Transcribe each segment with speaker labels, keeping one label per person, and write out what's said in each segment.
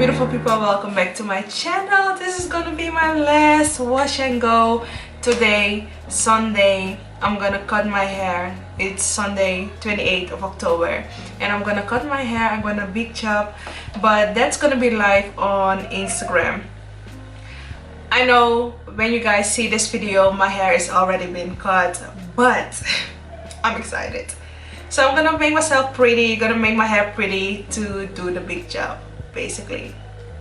Speaker 1: beautiful people, welcome back to my channel. This is gonna be my last wash and go today, Sunday. I'm gonna cut my hair. It's Sunday 28th of October and I'm gonna cut my hair. I'm gonna big chop, but that's gonna be live on Instagram. I know when you guys see this video my hair is already been cut, but I'm excited. So I'm gonna make myself pretty, gonna make my hair pretty to do the big chop basically.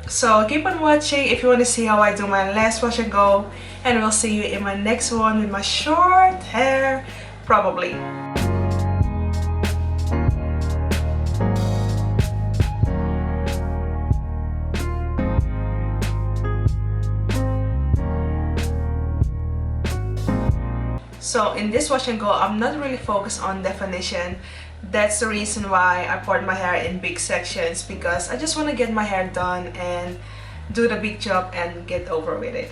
Speaker 1: So keep on watching if you want to see how I do my last wash and go, and we'll see you in my next one with my short hair probably. So in this wash and go, I'm not really focused on definition. That's the reason why I poured my hair in big sections, because I just want to get my hair done and do the big chop and get over with it.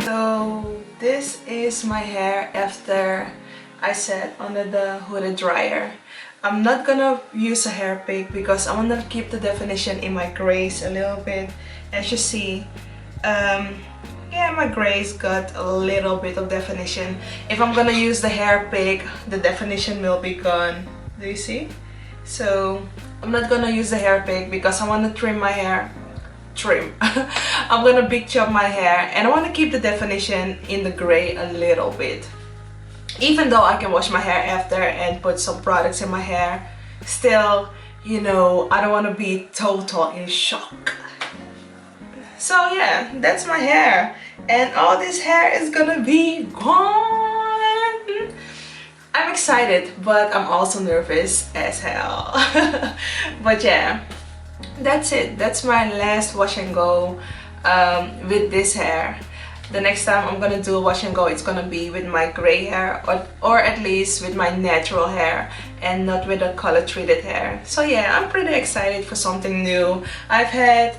Speaker 1: So this is my hair after I set under the hooded dryer. I'm not gonna use a hair pick because I want to keep the definition in my grays a little bit. As you see, yeah, my grays got a little bit of definition. If I'm gonna use the hair pick, the definition will be gone. Do you see? So I'm not gonna use the hair pick because I want to trim my hair. I'm gonna big chop my hair and I want to keep the definition in the gray a little bit. Even though I can wash my hair after and put some products in my hair, still, you know, I don't want to be total in shock. So yeah, that's my hair, and all this hair is gonna be gone. I'm excited, but I'm also nervous as hell. But yeah, that's it. That's my last wash and go with this hair. The next time I'm gonna do a wash and go, it's gonna be with my gray hair, or at least with my natural hair and not with the color treated hair. So yeah, I'm pretty excited for something new. I've had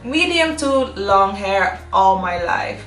Speaker 1: medium to long hair all my life.